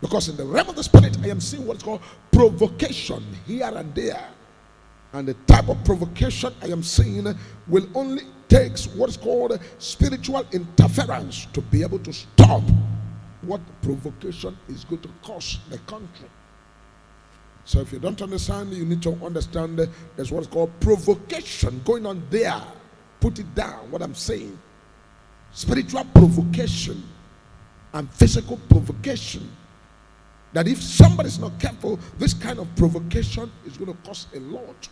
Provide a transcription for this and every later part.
Because in the realm of the spirit, I am seeing what's called provocation here and there. And the type of provocation I am seeing will only take what's called spiritual interference to be able to stop what provocation is going to cause the country. So if you don't understand, you need to understand there's what's called provocation going on there. Put it down, what I'm saying. Spiritual provocation and physical provocation. That if somebody's not careful, this kind of provocation is going to cause a lot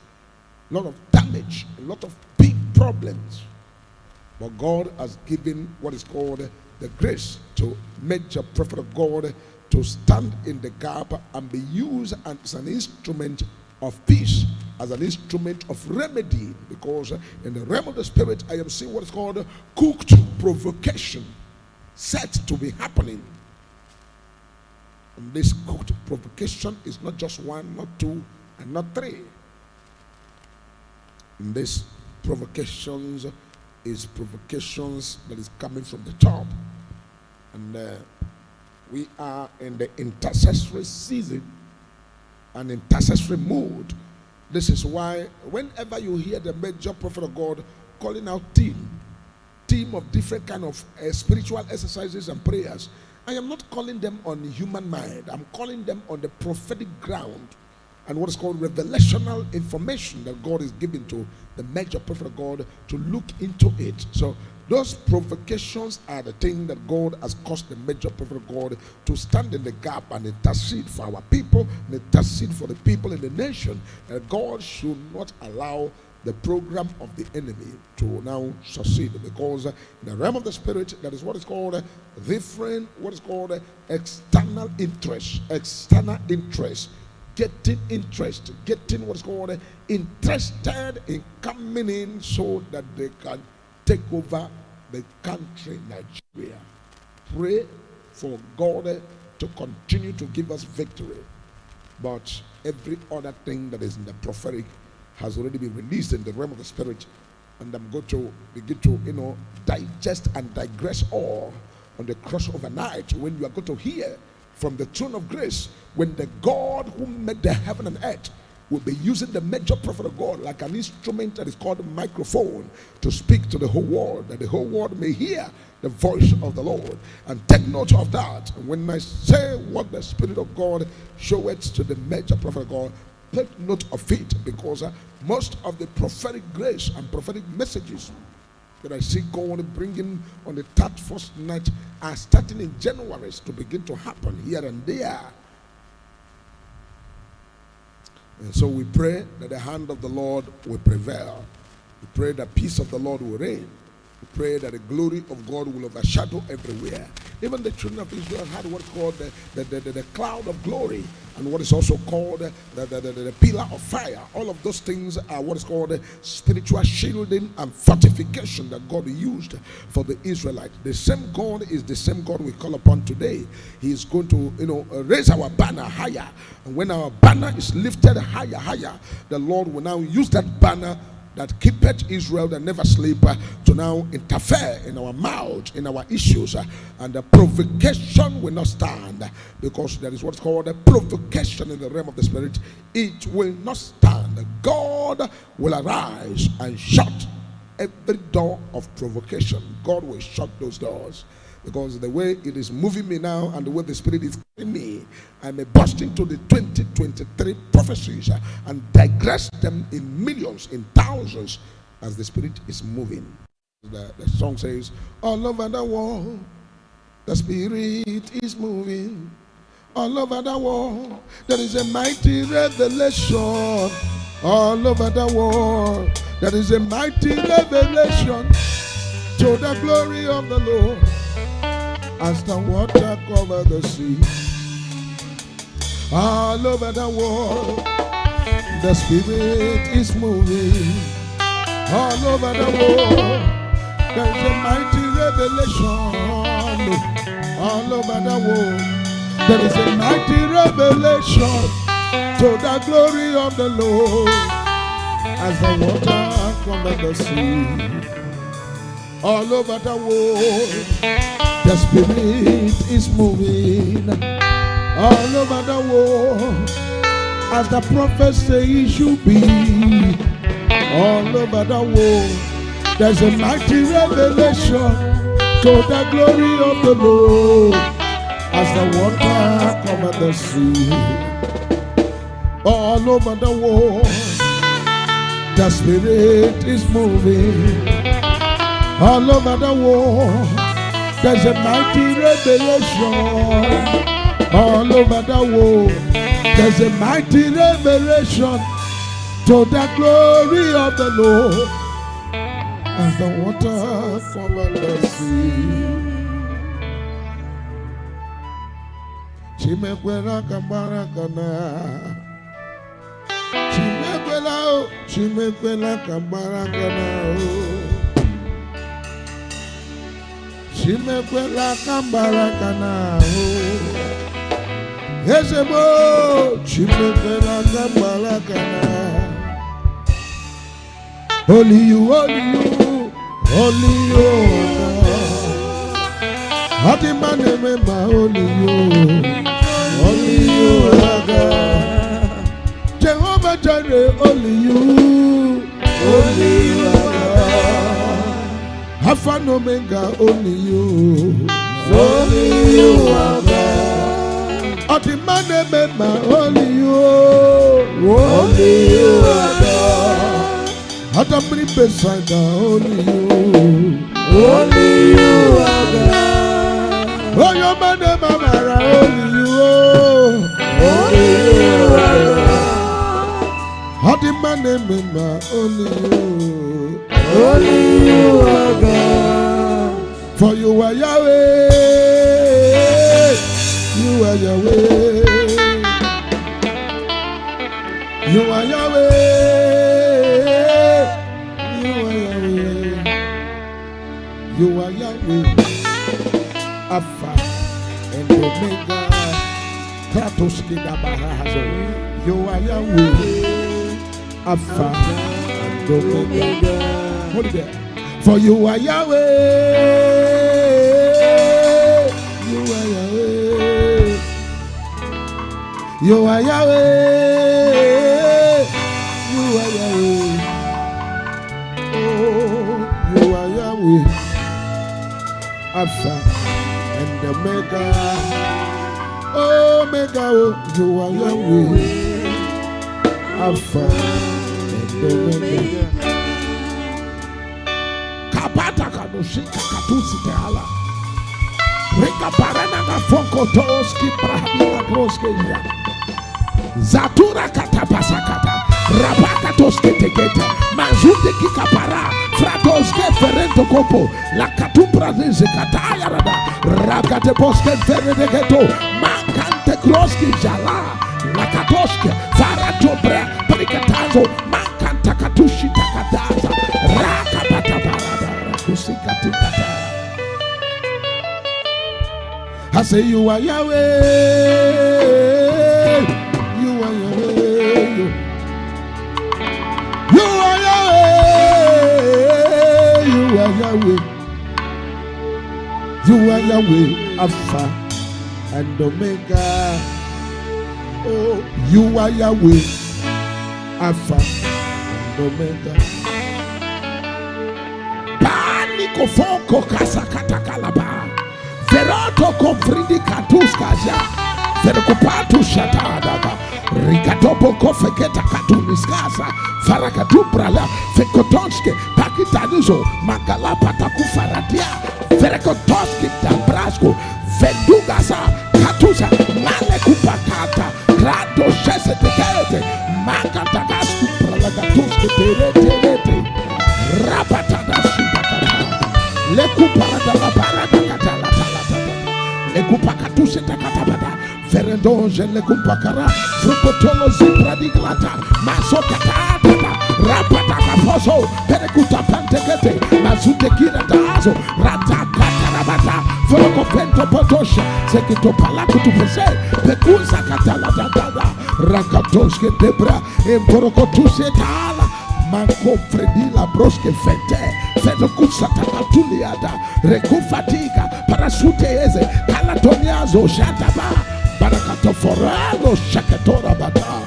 of damage, a lot of big problems. But God has given what is called the grace to major prophet of God to stand in the gap and be used as an instrument of peace, as an instrument of remedy. Because in the realm of the spirit, I am seeing what is called cooked provocation set to be happening. And this cooked provocation is not just one, not two, and not three. And this provocations is provocations that is coming from the top. And we are in the intercessory season, an intercessory mood. This is why whenever you hear the major prophet of God calling out team of different kind of spiritual exercises and prayers, I am not calling them on human mind. I'm calling them on the prophetic ground and what is called revelational information that God is giving to the major prophet of God to look into it. So those provocations are the thing that God has caused the major prophet of God to stand in the gap and intercede for our people, and intercede for the people in the nation, that God should not allow the program of the enemy to now succeed. Because in the realm of the spirit, that is what is called different, what is called external interest, getting what is called interested in coming in so that they can take over the country Nigeria. Pray for God to continue to give us victory. But every other thing that is in the prophetic has already been released in the realm of the spirit, and I'm going to begin to digest and digress all on the cross overnight, when you are going to hear from the throne of grace, when the God who made the heaven and earth will be using the major prophet of God like an instrument that is called a microphone to speak to the whole world, that the whole world may hear the voice of the Lord. And take note of that. And when I say what the Spirit of God showeth to the major prophet of God, take note of it, because most of the prophetic grace and prophetic messages that I see God bringing on the 31st night are starting in January to begin to happen here and there. And so we pray that the hand of the Lord will prevail. We pray that peace of the Lord will reign. We pray that the glory of God will overshadow everywhere. Even the children of Israel had what's called the cloud of glory, and what is also called the pillar of fire. All of those things are what is called spiritual shielding and fortification that God used for the Israelites. The same God is the same God we call upon today. He is going to raise our banner higher, and when our banner is lifted higher, the Lord will now use that banner that keepeth Israel that never sleep to now interfere in our mouth, in our issues, and the provocation will not stand, because there is what's called a provocation in the realm of the spirit. It will not stand. God will arise and shut every door of provocation. God will shut those doors, because the way it is moving me now and the way the spirit is carrying me, I may burst into the 2023 prophecies and digress them in millions, in thousands, as the spirit is moving. The song says, all over the world, the spirit is moving. All over the world, there is a mighty revelation. All over the world, there is a mighty revelation to the glory of the Lord. As the water covers the sea, all over the world, the Spirit is moving. All over the world, there is a mighty revelation. All over the world, there is a mighty revelation to the glory of the Lord. As the water covers the sea, all over the world, the Spirit is moving. all over the world, as the prophet says it should be. All over the world, there's a mighty revelation to the glory of the Lord, as the water covers the sea. All over the world, the Spirit is moving. All over the world, there's a mighty revelation. All over the world, there's a mighty revelation to the glory of the Lord, as the water covers the sea. Chimekwela kambarakana, chimekwela kambarakana, chimekwela kambarakana. Ezebo, chimekwela kambarakana. Only you, only you, only you. Hati mane mema, only you, only you. Jehovah Jireh, only you, only you. Alpha and Omega, only you, only you. Hati mane mema, only you, only you. At the bring beside only you, only you are God. Oh, your man, Mama, only you, only you are God. At the man, Mama, only you are God. For you are Yahweh, you are Yahweh, you are Yahweh. You are Yahweh, Alpha and Omega. Kratos Kidabarazo. You are Yahweh, Alpha and Omega. Hold it there. For you are Yahweh. You are Yahweh. You are Yahweh. You are Yahweh. Oh, you are Yahweh. Alpha and Omega. Omega, you are Yahweh. Alpha and Omega. Kabata kanushika katusi tehala. Rika parana na fonko toski prahabila broskeja. Zatura katapasa kata. Rabaka toske tegeta. Manzunde kikapara. Fratoske ferento kopo. La katupra neze kataya rada. Rakate boske ferente keto. Mankante kroski jala. La katoske. Farato bre. Perikatazo. Mankanta katushi takadaza. Rakabata parada. Rakusika tikata. I say you are Yahweh. You are Yahweh. You are Yahweh. You are Yahweh. You are Yahweh, Alpha and Omega. Oh, you are Yahweh, Alpha and Omega. Panico fonco kasakata kalaba. Verato confridi katuskaja. Verokopatu shatadaga. Rikatopo kofeketa katuniskasa. Farakatuprala. Fekotonske. Pakitanizo. Magalapata kufaratia. Verekotoski tambrasko. Vendugasa. Katusa. Male kupakata. Grado shese tekete. Makatagasku pralagatuske terete. Rapatada sutakata. Lekuparada la parada katala. Ekupakatuse takatabada. Veredonje lekupakara. Frukotolo zipradiglata. Masokatata. Rapataka poso. Perekuta pantekete. Mazute kira taazo. Ratakatarabata. Frokopento potosha. Sekito palakutupese. Pekuza katala dadada. Rakatoske debra. Emporokotuse taala. Manko fredila broske fete. Feto kusata katuliada. Rekufatiga. Parasute eze. Kalatoniazo shataba. barakato forado shakatora bata.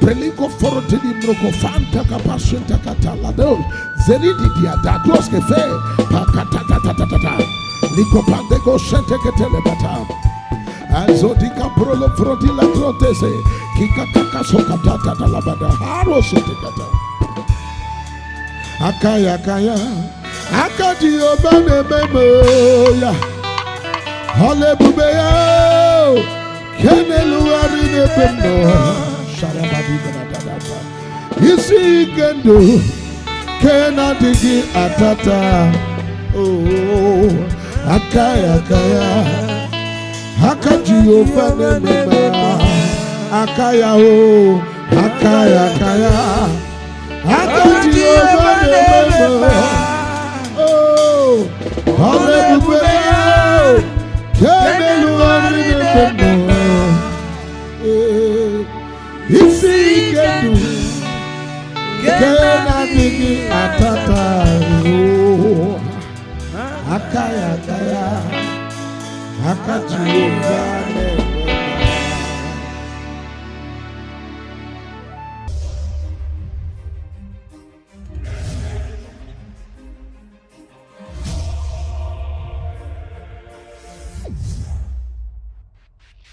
Prelico forotini mroko fanta kapasunta katalado. Zeridi dia dados kefe. Pakatatatata. Liko pandeko shente ketele bata. Azodika prolo frotila trotese. Kika kaka sokatata talabada. Haro sotekata. Akaya kaya. Akadi obane memoya. Hallelujah. Kenelu ne beno. Sharabadi da. Isi gendo. Kenadigi atata. Oh. Akaya kaya. Akadi obane memoya. Akaya oh. Akaya kaya. Akadi obane memoya. Oh. Hallelujah. Isi gendo kenadigi atata akaya kaya akajuva